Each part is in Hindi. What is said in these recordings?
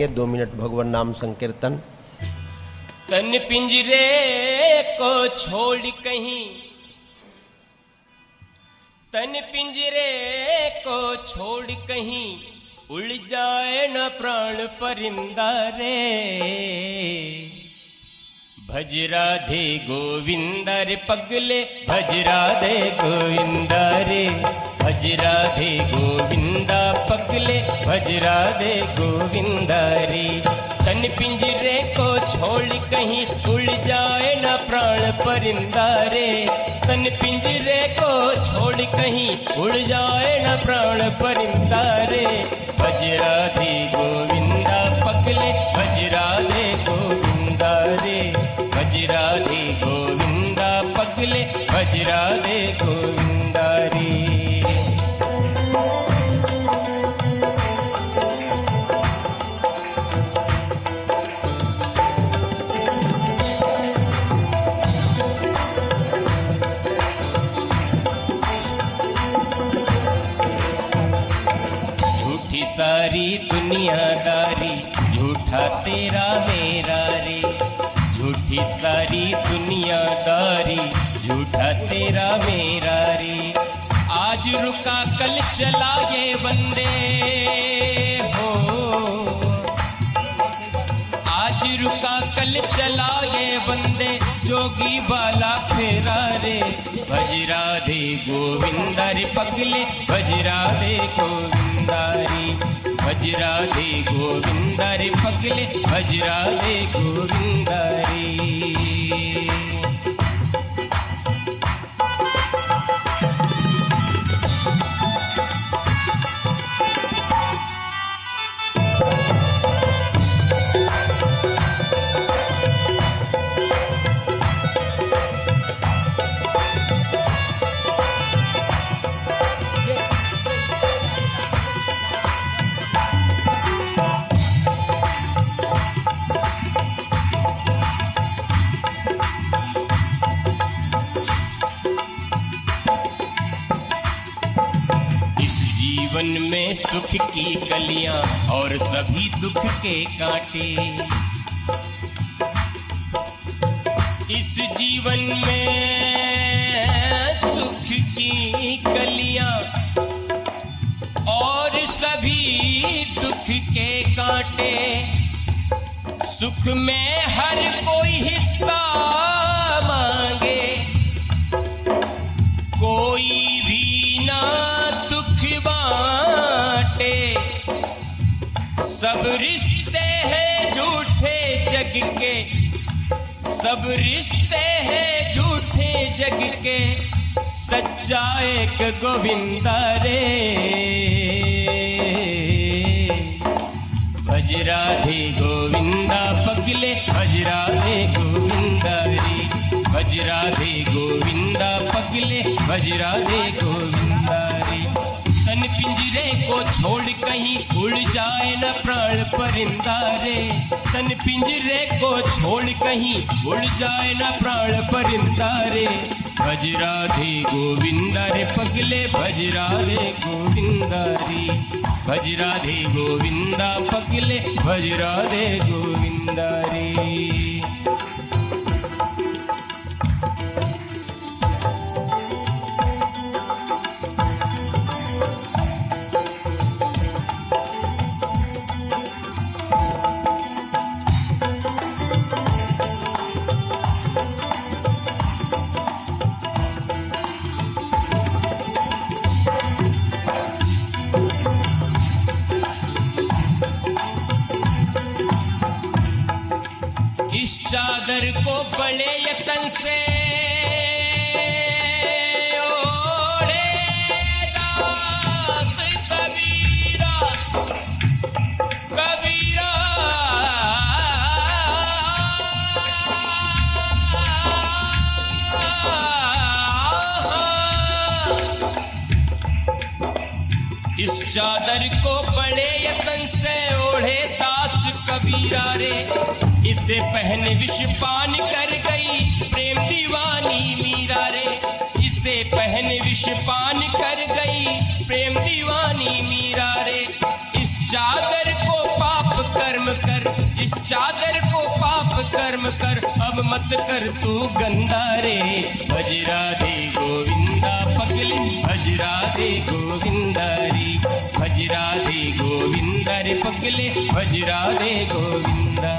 करेंगे 2 मिनट भगवान नाम संकीर्तन। तन पिंजरे को छोड़ कहीं, तन पिंजरे को छोड़ कहीं उड़ जाए न प्राण परिंदा रे। भज राधे गोविंदा रे पगले, भज राधे गोविंदा रे। भज राधे गोविंदा पगले, भज राधे गोविंदा रे। तन पिंजरे को छोड़ कहीं उड़ जाए न प्राण परिंदा रे। तन पिंजरे को छोड़ कहीं उड़ जाए न प्राण परिंदा रे। भज राधे गोविंदा पगले, भज राधे गोविंदा रे। भज राधे गोविंदा पगले, भज राधे गोविंदा रे। झूठी सारी दुनियादारी, झूठा तेरा मेरा रे। झूठी सारी दुनियादारी, झूठा तेरा मेरा रे। आज रुका कल चला ये बंदे हो, आज रुका कल चला ये बंदे, जोगी बाला फेरा रे। भज राधे गोविंदा रे पगले, भज राधे गोविंदा रे। भज राधे गोविंदा रे पगले, भज राधे गोविंदा रे। जीवन में सुख की कलियां और सभी दुख के कांटे। इस जीवन में सुख की कलियां और सभी दुख के कांटे। सुख में हर कोई हिस्सा मांगे, कोई भी ना बाटे। सब रिश्ते हैं झूठे जग के, सब रिश्ते हैं झूठे जग के, सच्चा एक गोविंदा रे। भज राधे गोविंदा पगले, भज राधे गोविंदा रे। भज राधे गोविंदा पगले, भज राधे गोविंदा रे। तन पिंजरे को छोड़ कहीं उड़ जाए न प्राण परिंदा रे। तन पिंजरे को छोड़ कहीं उड़ जाए न प्राण परिंदा रे। भज राधे गोविंदा रे पगले, भज राधे गोविंदा रे। भज राधे गोविंदा पगले, भज राधे गोविंदा रे। इस चादर को बड़े यतन से ओढ़े दास कबीरा, कबीरा। इस चादर को बड़े यतन से ओढ़े दास कबीरा रे। इसे पहन विष पान कर गई प्रेम दीवानी मीरा रे। इसे पहन विष पान कर गई प्रेम दीवानी मीरा रे। इस चादर को पाप कर्म इस चादर को पाप कर्म कर, अब मत कर तू गंदा रे। भज राधे गोविंदा पगले, भज राधे गोविंदा रे। भज राधे गोविंदा रे पगले, भज राधे गोविंदा।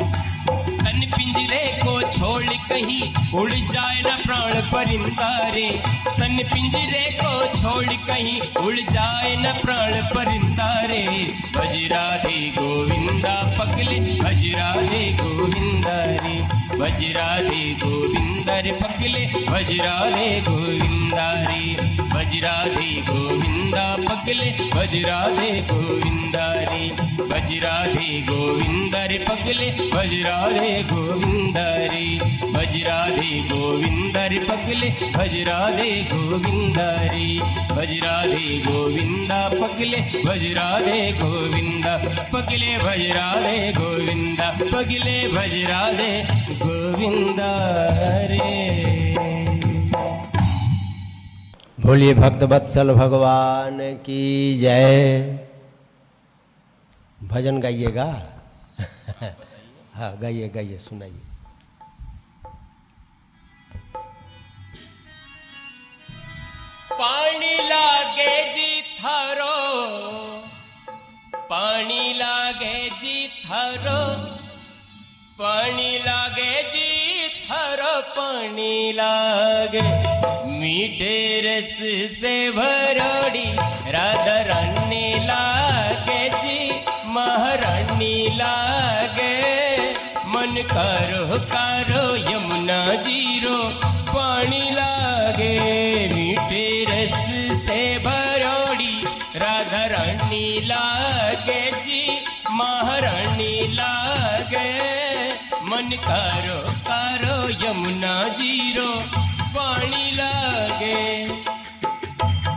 तन पिंजरे को छोड़ कहीं उड़ जाए न प्राण परिंदा रे। तन पिंजरे को छोड़ कहीं उड़ जाए न प्राण परिंदा रे। भज राधे गोविंदा पगले, भज राधे गोविंदा रे। भज राधे गोविंदा रे पगले, भज राधे गोविंदा रे। भज राधे गोविंदा पगले, भज राधे गोविंदा रे। भज राधे गोविंदा रे पगले, भज राधे गोविंदा रे। भज राधे गोविंदा रे पगले, भज राधे गोविंदा रे। भज राधे गोविंदा पगले, भज राधे गोविंदा पगले, भज राधे गोविंदा पगले, भज राधे गोविंदा रे। बोलिए भक्त वत्सल भगवान की जय। भजन गाइएगा। हाँ गाइए गाइए, सुनाइए। पानी लागे जी थारो, पानी लागे जी थारो, पानी लागे जी थारो, पानी लागे मीठे रस से भरोड़ी राधा रानी लागे जी, महारानी लागे। मन कारो कारो यमुना जीरो, पानी लागे मीठे रस से भरोड़ी राधा रानी लागे जी, महारानी लागे। मन कारो कारो यमुना जीरो, पानी लागे।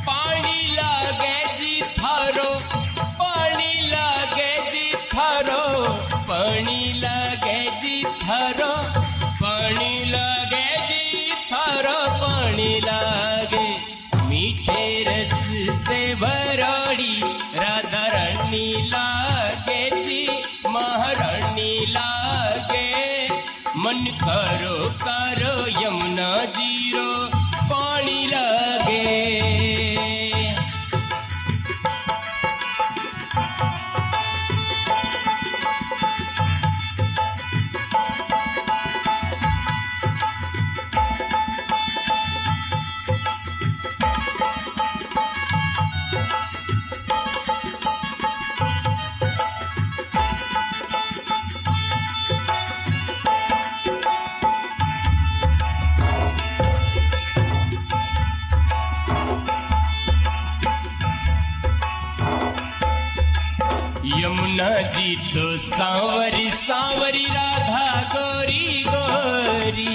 पानी लागे जी थारो, पानी लागे जी थारो, पानी लागे जी थारो, पानी लागे जी थारो, पानी लागे मीठे रस से भरोड़ी राधा रानी लागे जी, महारानी लागे। मन करो करो यमुना जीरो, पानी लागे। यमुना जी तो सांवरी सांवरी राधा गोरी गोरी,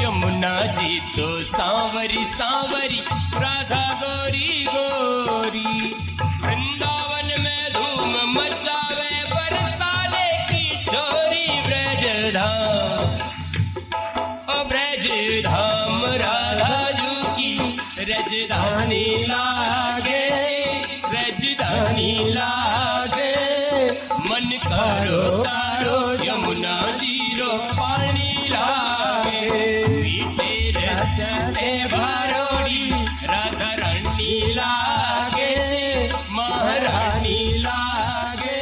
यमुना जी तो सांवरी सांवरी राधा गोरी गोरी। वृंदावन में धूम मचावे बरसाने की छोरी ब्रजधाम, ओ ब्रजधाम राधा जू की रजधानी लागे, रजधानी लागे। मन करो तारो यमुना जीरो, पानी लागे मीठे रस से भरोड़ी राधा रानी लागे, महारानी लागे।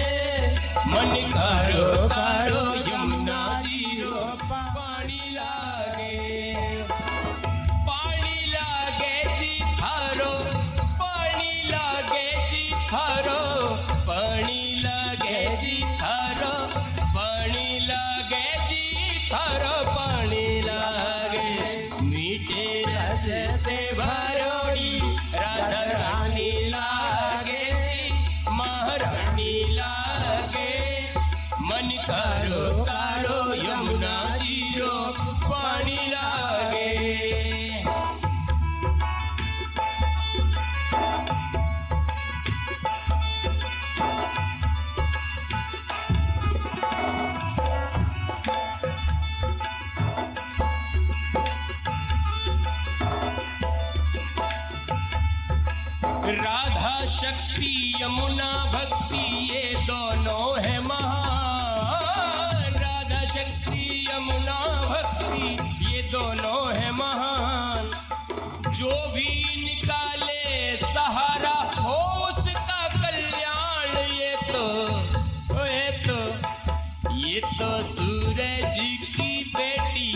मन करो तारो यमुना जीरो, पानी लागे। पानी लागे जी थारो, पानी लागे जी थारो, पानी लागे जी थारो, पानी लागे जी थारो, पानी लागे मीठे रस से भरोड़ी राधा रानी लागे जी, महारानी लागे। मन करो करो यमुना जीरो, पानी लागे। राधा शक्ति यमुना भक्ति ये दोनों है महान, शक्ति यमुना भक्ति, ये दोनों है महान। जो भी निकाले सहारा हो उसका कल्याण। ये तो सूरज की बेटी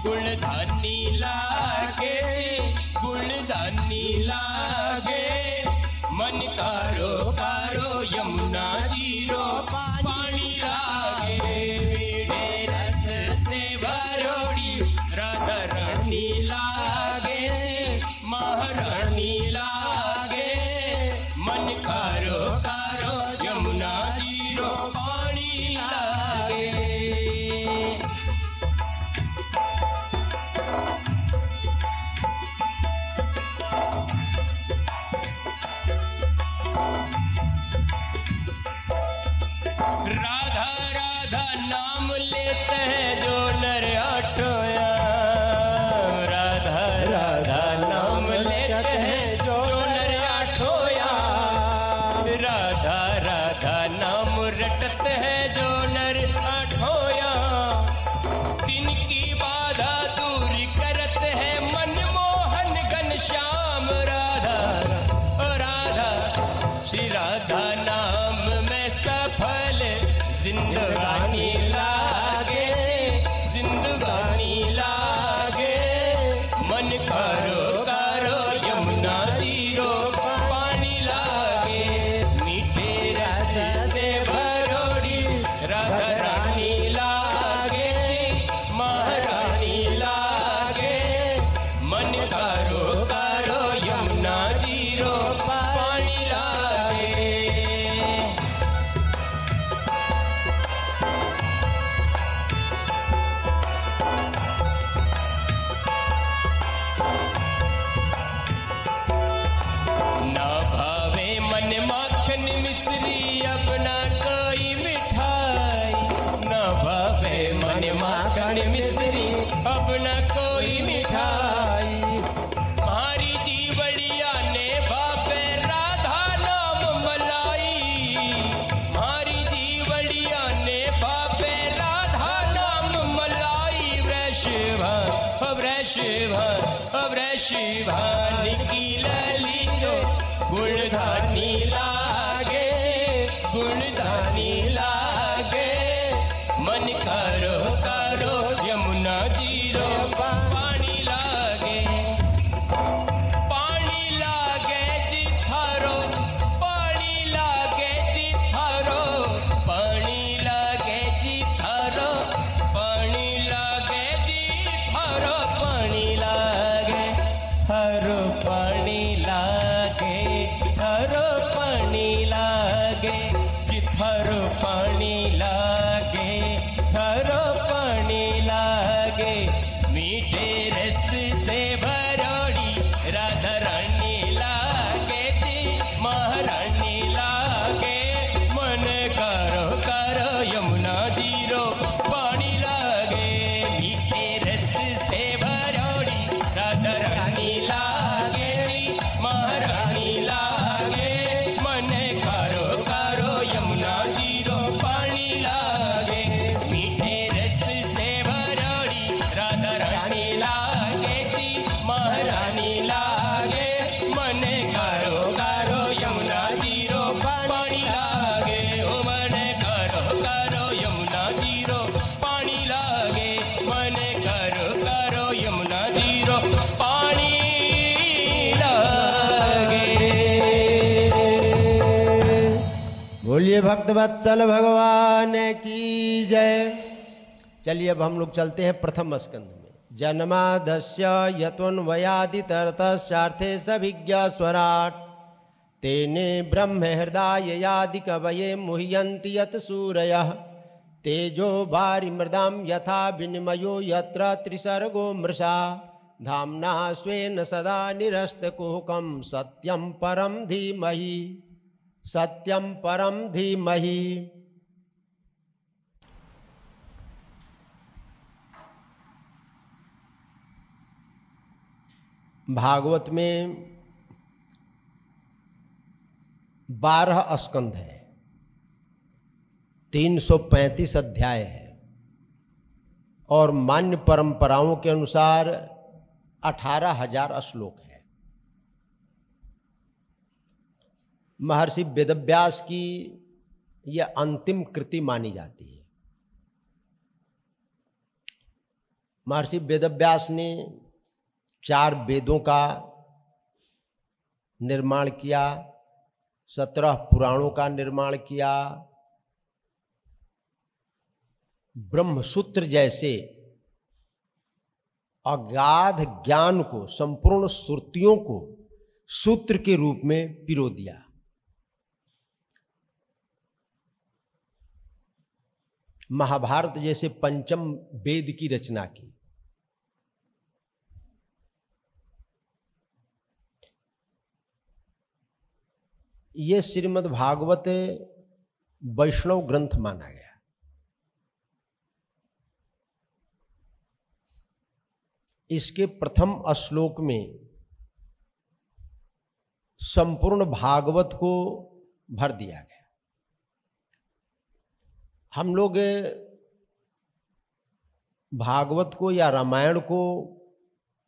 गुणधानी लागे, गुणधानी लागे। मन कारो कारो यमुना जीरो पानी लागे। मीठे रस से भरोड़ी राधा रानी लागे, महारानी लागे। मन कारो कारो यमुना जीरो पानी लागे। राधा राधा नाम लेते हैं जो नर आठोया। राधा राधा नाम लेते हैं जो नर आठोया। राधा राधा नाम रटते हैं जो नर आठोया। तिनकी बाधा दूर करते हैं मनमोहन घनश्याम। राधा राधा श्री राधा नाम में सफल जिंदगानी लागे, जिंदगानी लागे। मन कारो कारो यमुना जीरो पानी लागे। मीठे रस से भरोड़ी राधा रानी लागे, महारानी लागे। मन कारो कारो यमुना जीरो पानी लागे। ना भावे मन माखन मिश्री अब ना कोई मिठाई। ना भावे मन माखन मिश्री अब ना कोई मिठाई। हमारी जीवड़िया ने बापे राधा नाम मलाई। हमारी जीवड़िया ने बापे राधा नाम मलाई। वृषभान की लली तो गुणधानी लागे, गुणधानी लागे। मन कारो कारो यमुना जीरो पानी लागे, पानी लागे जी थारो, पानी लागे जी थारो, पानी लागे जी थारो, पानी लागे जी थारो, पानी लागे थारो, पानी लागे थारो, पानी लागे जी थारो, पानी लागे थारो, पानी लागे। मीठे रस से भरोड़ी राधा रानी लागे थी, महारानी लागे। मन करो करो यमुना जीरो पानी लागे। मीठे रस से भरोड़ी राधा रानी लागे थी, महारानी लागे। मन करो करो यमुना जीरो पानी लागे। मीठे रस से भरोड़ी राधा रानी लागे थी, महारानी लागे। मन करो करो यमुना जीरो पानी लागे। ओ मन करो करो यमुना जीरो पानी लागे। मन करो करो यमुना जीरो पानी लागे। बोलिए भक्तवत्सल भगवान की जय। चलिए अब हम लोग चलते हैं प्रथम स्कंद में। जन्मादस्य यतोन्वयादितरतश्चार्थे सभिज्ञ स्वराट तेने ब्रह्म हृदय यादि कवये मुह्यन्ति यत सूरयः तेजो वारि मृदां यथा विनिमयो यत्र त्रिसर्गो मृषा धाम्ना स्वेन सदा निरस्तकुहकं सत्यं परं धीमहि, सत्यं परं धीमहि। भागवत में 12 स्कंध है, 335 अध्याय है। और मान्य परंपराओं के अनुसार 18,000 श्लोक है। महर्षि वेदव्यास की यह अंतिम कृति मानी जाती है। महर्षि वेदव्यास ने 4 वेदों का निर्माण किया, 17 पुराणों का निर्माण किया, ब्रह्मसूत्र जैसे अगाध ज्ञान को, संपूर्ण श्रुतियों को सूत्र के रूप में पिरो दिया। महाभारत जैसे पंचम वेद की रचना की। ये श्रीमद् भागवत वैष्णव ग्रंथ माना गया। इसके प्रथम श्लोक में संपूर्ण भागवत को भर दिया गया। हम लोग भागवत को या रामायण को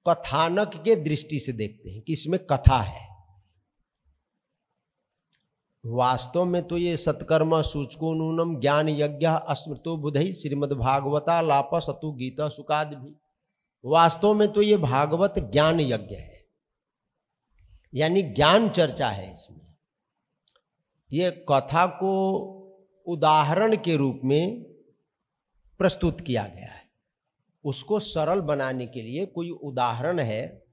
कथानक के दृष्टि से देखते हैं कि इसमें कथा है। वास्तव में तो ये सत्कर्म सूचको नूनम ज्ञान यज्ञ अस्मृतो बुधई श्रीमद्भागवता लाप सतु गीता सुकाद भी। वास्तव में तो ये भागवत ज्ञान यज्ञ है, यानी ज्ञान चर्चा है। इसमें ये कथा को उदाहरण के रूप में प्रस्तुत किया गया है। उसको सरल बनाने के लिए कोई उदाहरण है,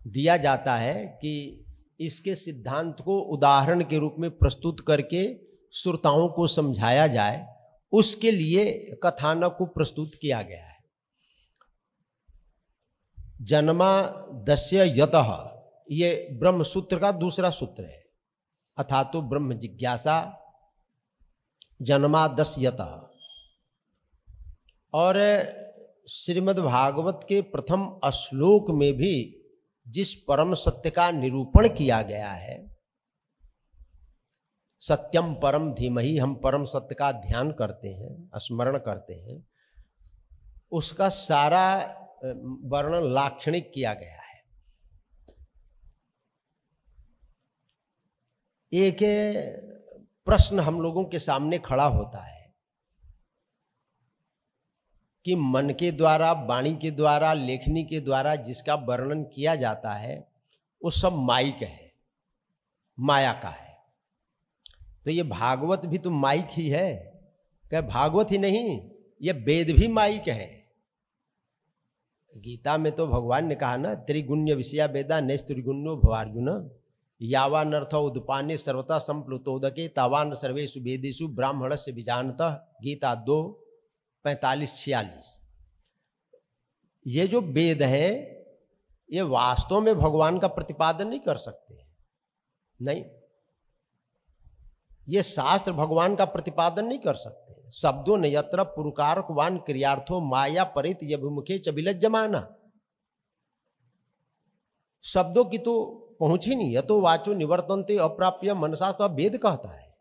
दिया जाता है कि इसके सिद्धांत को उदाहरण के रूप में प्रस्तुत करके श्रोताओं को समझाया जाए, उसके लिए कथानक को प्रस्तुत किया गया है। जन्मादस्य यतः, ये ब्रह्म सूत्र का दूसरा सूत्र है। अथा तो ब्रह्म जिज्ञासा जन्मादस्यतः। और श्रीमद् भागवत के प्रथम श्लोक में भी जिस परम सत्य का निरूपण किया गया है, सत्यम परम धीमहि, हम परम सत्य का ध्यान करते हैं, स्मरण करते हैं, उसका सारा वर्णन लाक्षणिक किया गया है। एक प्रश्न हम लोगों के सामने खड़ा होता है कि मन के द्वारा, वाणी के द्वारा, लेखनी के द्वारा जिसका वर्णन किया जाता है वो सब माइक है, माया का है। तो ये भागवत भी तो माइक ही है। क्या भागवत ही नहीं, ये वेद भी माइक है। गीता में तो भगवान ने कहा ना, त्रिगुण्य विषया वेदा नैस्त्रिगुण्यो भवार्जुन यावानर्थ उद्पाने सर्वथा संप्लुतोदके तावान सर्वेषु वेदेषु ब्राह्मणस्य विजानतः। गीता 2:45-46। ये जो वेद है ये वास्तव में भगवान का प्रतिपादन नहीं कर सकते, नहीं, ये शास्त्र भगवान का प्रतिपादन नहीं कर सकते। शब्दों ने यत्र पुरुकारकवान क्रियार्थो माया परित यभिमुखे च विलज्जमाना। शब्दों की तो पहुंच ही नहीं है, तो वाचो निवर्तन्ते अप्राप्य मनसा, सब वेद कहता है।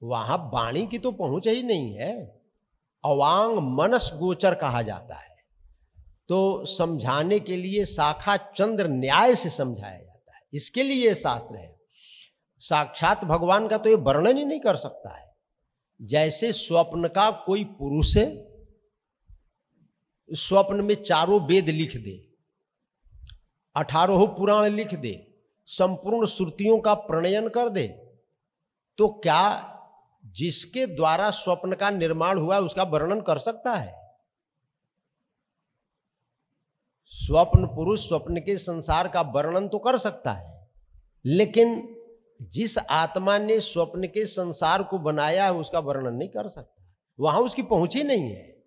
वहां वाणी की तो पहुंच ही नहीं है। अवांग मनस गोचर कहा जाता है, तो समझाने के लिए शाखा चंद्र न्याय से समझाया जाता है। इसके लिए ये शास्त्र है। साक्षात भगवान का तो ये वर्णन ही नहीं कर सकता है। जैसे स्वप्न का कोई पुरुष है, स्वप्न में 4 वेद लिख दे, 18 पुराण लिख दे, संपूर्ण श्रुतियों का प्रणयन कर दे, तो क्या जिसके द्वारा स्वप्न का निर्माण हुआ है उसका वर्णन कर सकता है? स्वप्न पुरुष स्वप्न के संसार का वर्णन तो कर सकता है, लेकिन जिस आत्मा ने स्वप्न के संसार को बनाया है उसका वर्णन नहीं कर सकता। वहां उसकी पहुंच ही नहीं है,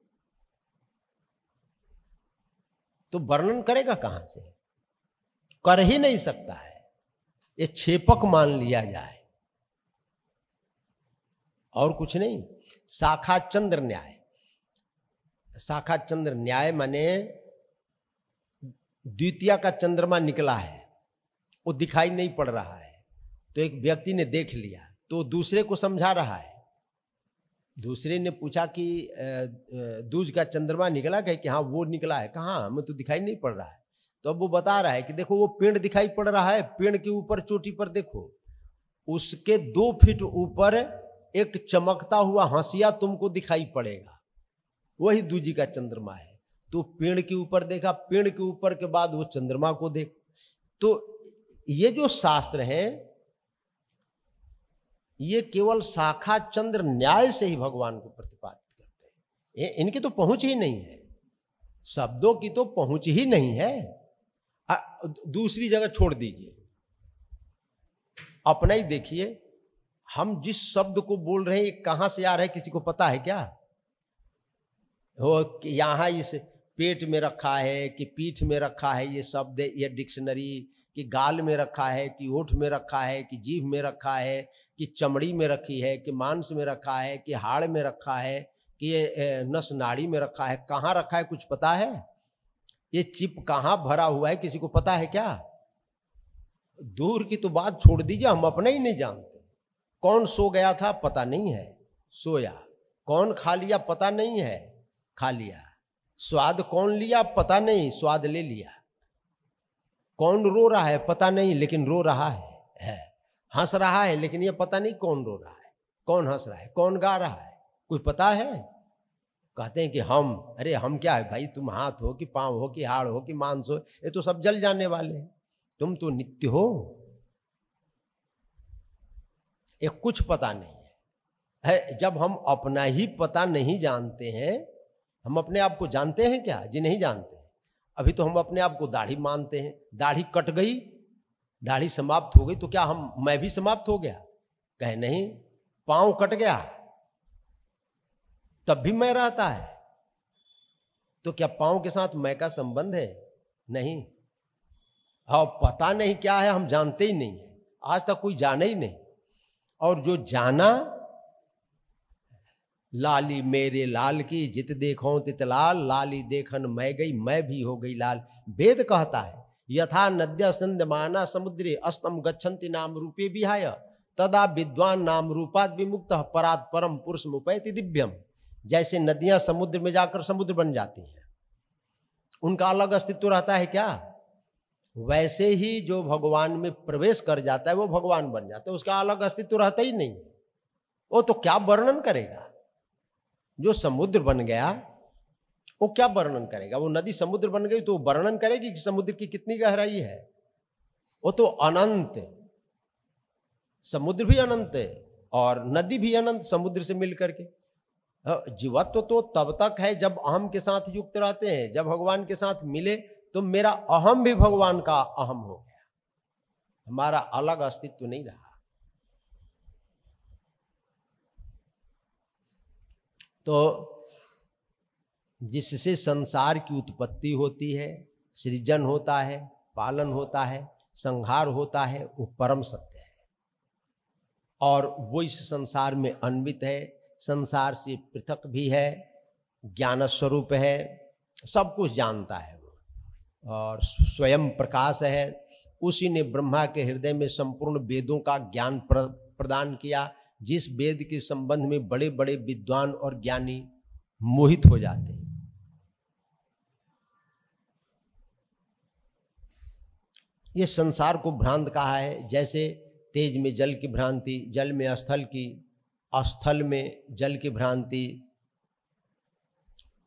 तो वर्णन करेगा कहां से? कर ही नहीं सकता है। ये छेपक मान लिया जाए और कुछ नहीं। शाखा चंद्र न्याय, शाखा चंद्र न्याय माने द्वितीय का चंद्रमा निकला है, वो दिखाई नहीं पड़ रहा है, तो एक व्यक्ति ने देख लिया तो दूसरे को समझा रहा है, दूसरे ने पूछा कि दूज का चंद्रमा निकला, कहे कि हाँ वो निकला है। कहाँ, हमें तो दिखाई नहीं पड़ रहा है। तो अब वो बता रहा है कि देखो वो पेड़ दिखाई पड़ रहा है, पेड़ के ऊपर चोटी पर देखो, उसके 2 फीट ऊपर एक चमकता हुआ हंसिया तुमको दिखाई पड़ेगा, वही दूजी का चंद्रमा है। तो पेड़ के ऊपर देखा, पेड़ के ऊपर के बाद वो चंद्रमा को देख। तो ये जो शास्त्र हैं ये केवल शाखा चंद्र न्याय से ही भगवान को प्रतिपादित करते हैं। इनकी तो पहुंच ही नहीं है, शब्दों की तो पहुंच ही नहीं है। दूसरी जगह छोड़ दीजिए, अपना ही देखिए, हम जिस शब्द को बोल रहे हैं ये कहां से आ रहा है, किसी को पता है क्या? वो यहाँ इस पेट में रखा है कि पीठ में रखा है ये शब्द, ये डिक्शनरी, कि गाल में रखा है कि ओठ में रखा है कि जीभ में रखा है कि चमड़ी में रखी है कि मांस में रखा है कि हाड़ में रखा है कि ये नस नाड़ी में रखा है, कहाँ रखा है कुछ पता है? ये चिप कहाँ भरा हुआ है किसी को पता है क्या? दूर की तो बात छोड़ दीजिए, हम अपना ही नहीं जानते। कौन सो गया था पता नहीं है, सोया। कौन खा लिया पता नहीं है, खा लिया। स्वाद कौन लिया पता नहीं, स्वाद ले लिया। कौन रो रहा है पता नहीं, लेकिन रो रहा है। हंस रहा है लेकिन ये पता नहीं कौन रो रहा है, कौन हंस रहा है, कौन गा रहा है, कोई पता है? कहते हैं कि हम, अरे हम क्या है भाई, तुम हाथ हो कि पांव हो कि हाड़ हो कि मांस हो, ये तो सब जल जाने वाले हैं, तुम तो नित्य हो। ये कुछ पता नहीं है। जब हम अपना ही पता नहीं जानते हैं, हम अपने आप को जानते हैं क्या? जी नहीं जानते हैं। अभी तो हम अपने आप को दाढ़ी मानते हैं, दाढ़ी कट गई, दाढ़ी समाप्त हो गई तो क्या मैं भी समाप्त हो गया? कहे नहीं। पांव कट गया तब भी मैं रहता है, तो क्या पांव के साथ मैं का संबंध है? नहीं। हाँ, पता नहीं क्या है, हम जानते ही नहीं है, आज तक कोई जाना ही नहीं। और जो जाना, लाली मेरे लाल की जित देखो तित लाल, लाली देखन मैं गई मैं भी हो गई लाल। वेद कहता है यथा नद्य संदमाना समुद्रे अस्तम गच्छन्ति नाम रूपे विहाय, तदा विद्वान नाम रूपाद विमुक्त परात परम पुरुष मुपैति दिव्यम। जैसे नदियां समुद्र में जाकर समुद्र बन जाती हैं, उनका अलग अस्तित्व रहता है क्या? वैसे ही जो भगवान में प्रवेश कर जाता है वो भगवान बन जाता है, उसका अलग अस्तित्व रहता ही नहीं। वो तो क्या वर्णन करेगा? जो समुद्र बन गया वो क्या वर्णन करेगा? वो नदी समुद्र बन गई तो वर्णन करेगी कि समुद्र की कितनी गहराई है? वो तो अनंत है, समुद्र भी अनंत है और नदी भी अनंत, समुद्र से मिल करके। जीवत्व तो तब तक है जब अहम के साथ युक्त रहते हैं। जब भगवान के साथ मिले तो मेरा अहम भी भगवान का अहम हो गया, हमारा अलग अस्तित्व नहीं रहा। तो जिससे संसार की उत्पत्ति होती है, सृजन होता है, पालन होता है, संहार होता है, वो परम सत्य है और वो इस संसार में अन्वित है, संसार से पृथक भी है, ज्ञान स्वरूप है, सब कुछ जानता है वो और स्वयं प्रकाश है। उसी ने ब्रह्मा के हृदय में संपूर्ण वेदों का ज्ञान प्रदान किया, जिस वेद के संबंध में बड़े बड़े विद्वान और ज्ञानी मोहित हो जाते हैं। ये संसार को भ्रांत कहा है, जैसे तेज में जल की भ्रांति, जल में स्थल की, स्थल में जल की भ्रांति,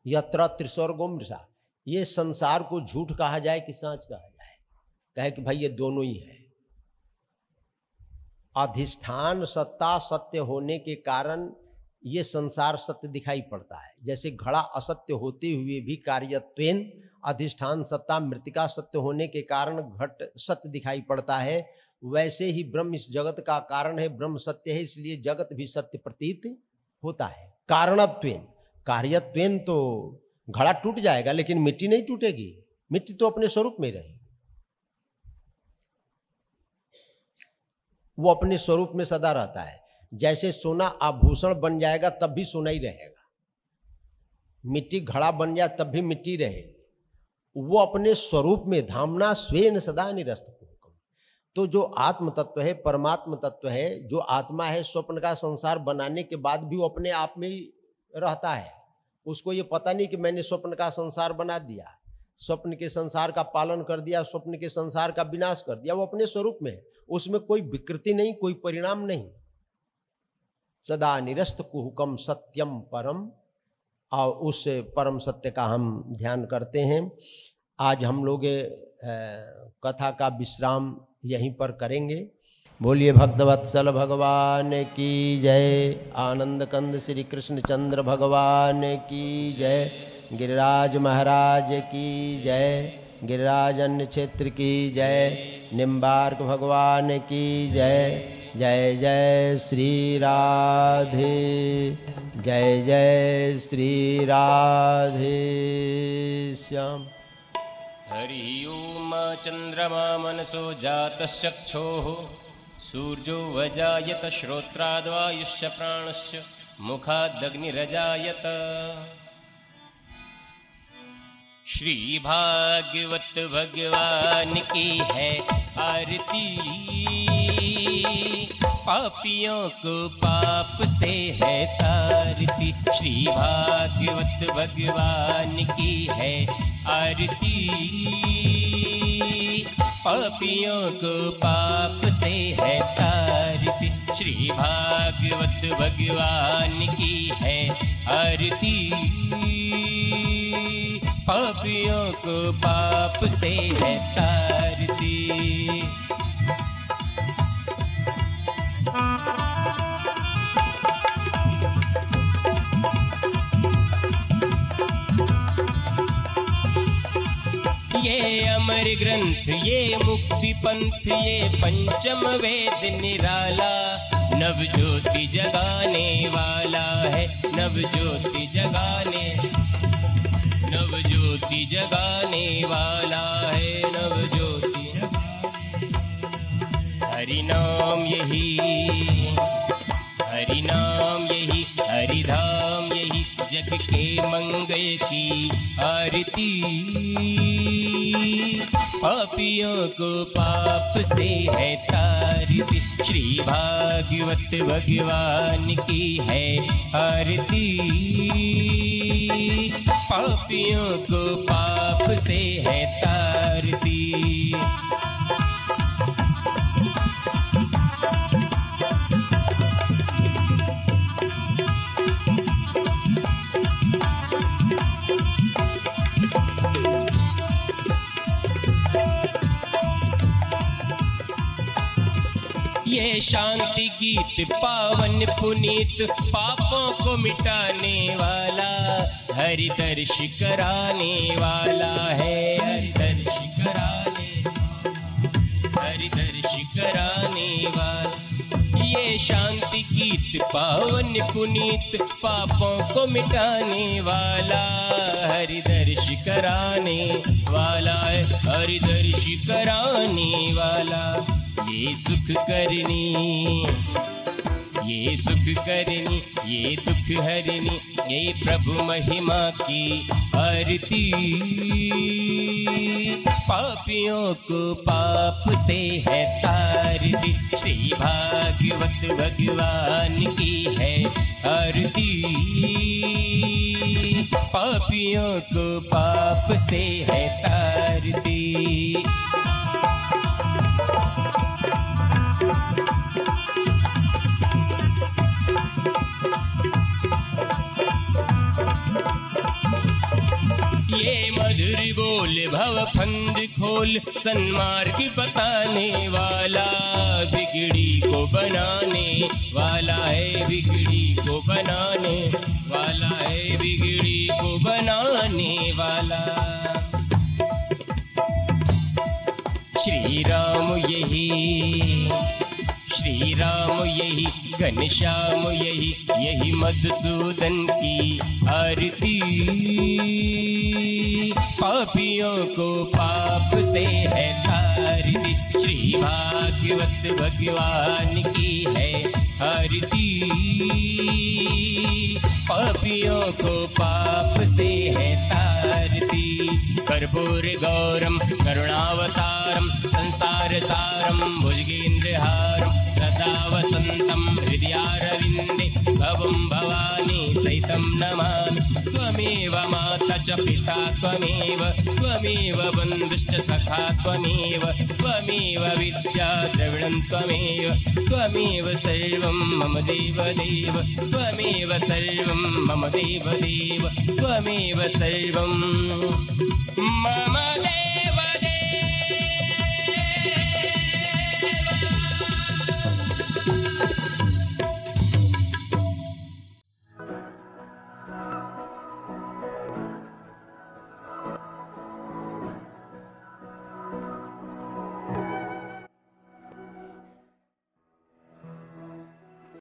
यत्र त्रिस्वर्गो मृषा। ये संसार को झूठ कहा जाए कि सच कहा जाए? कहे कि भाई ये दोनों ही है। अधिष्ठान सत्ता सत्य होने के कारण ये संसार सत्य दिखाई पड़ता है। जैसे घड़ा असत्य होते हुए भी कार्यत्वेन अधिष्ठान सत्ता मृतिका सत्य होने के कारण घट सत्य दिखाई पड़ता है, वैसे ही ब्रह्म इस जगत का कारण है, ब्रह्म सत्य है, इसलिए जगत भी सत्य प्रतीत होता है। कारणत्वेन, कार्यत्वेन तो घड़ा टूट जाएगा लेकिन मिट्टी नहीं टूटेगी, मिट्टी तो अपने स्वरूप में रहेगी, वो अपने स्वरूप में सदा रहता है। जैसे सोना आभूषण बन जाएगा तब भी सोना ही रहेगा, मिट्टी घड़ा बन जाए तब भी मिट्टी रहेगी, वो अपने स्वरूप में। धामना स्वेन सदा निरस्त। तो जो आत्म तत्व है, परमात्म तत्व है, जो आत्मा है, स्वप्न का संसार बनाने के बाद भी वो अपने आप में ही रहता है। उसको ये पता नहीं कि मैंने स्वप्न का संसार बना दिया, स्वप्न के संसार का पालन कर दिया, स्वप्न के संसार का विनाश कर दिया। वो अपने स्वरूप में है, उसमें कोई विकृति नहीं, कोई परिणाम नहीं। सदा निरस्त कुहुकम सत्यम परम, और उस परम सत्य का हम ध्यान करते हैं। आज हम लोग कथा का विश्राम यहीं पर करेंगे। बोलिए भक्तवत्सल भगवान की जय, आनंद कंद श्री कृष्ण चंद्र भगवान की जय, गिरिराज महाराज की जय, गिरिराज अन्य क्षेत्र की जय, निम्बार्क भगवान की जय। जय जय श्री राधे, जय जय श्री राधे श्याम। हरि ओम चंद्रमा मनसो जातश्चक्षुः सूर्यो वजायत श्रोत्राद्वायुश्च प्राणश्च मुखादग्निरजायत। श्री भागवत भगवान की है आरती, पापियों को पाप से है तारती। श्री भागवत भगवान की है आरती, पापियों को पाप से है तारती। श्री भागवत भगवान की है आरती, पापियों को पाप से है तारती। ये अमर ग्रंथ, ये मुक्ति पंथ, ये पंचम वेद निराला, नव ज्योति जगाने वाला है, नव ज्योति जगाने, नव ज्योति जगाने वाला है, नव ज्योति। हरि नाम यही, हरि नाम यही, हरि धाम यही, जग के मंगल की आरती। पापियों को पाप से है तारती। श्री भागवत भगवान की है आरती, पापियों को पाप से है तारती। ये शांति गीत पावन पुनीत, पापों को मिटाने वाला, हरि दर्श कराने वाला है, हरि दर्श कराने, हरि दर्श कराने वाला। ये शांति गीत पावन पुनीत, पापों को मिटाने वाला, हरि दर्श कराने वाला है, हरि दर्श कराने वाला। ये सुख करनी, ये सुख करनी, ये दुख हरनी, ये प्रभु महिमा की आरती। पापियों को पाप से है तारती। श्री भागवत भगवान की है आरती, पापियों को पाप से है तारती। ये मधुर बोल भव फंद खोल, सन्मार्ग बताने वाला, बिगड़ी को बनाने वाला है, बिगड़ी को बनाने वाला है, बिगड़ी को बनाने वाला। श्री राम यही, श्री राम यही, घनश्याम यही, यही मधुसूदन की आरती। पापियों को पाप से है तारती। श्री भागवत भगवान की है आरती, पापियों को पाप से है तारती। कर्पूर गौरम करुणावतार सारं संसारसारं भुजगेन्द्रहारं सदा वसन्तं हृदयारविन्दे भवं भवानी सहितं नमामि। त्वमेव माता च पिता त्वमेव बन्धुश्च सखा त्वमेव विद्या द्रविणं त्वमेव सर्वं मम देवदेव त्वमेव सर्वं मम देवदेव त्वमेव सर्वं मम देव।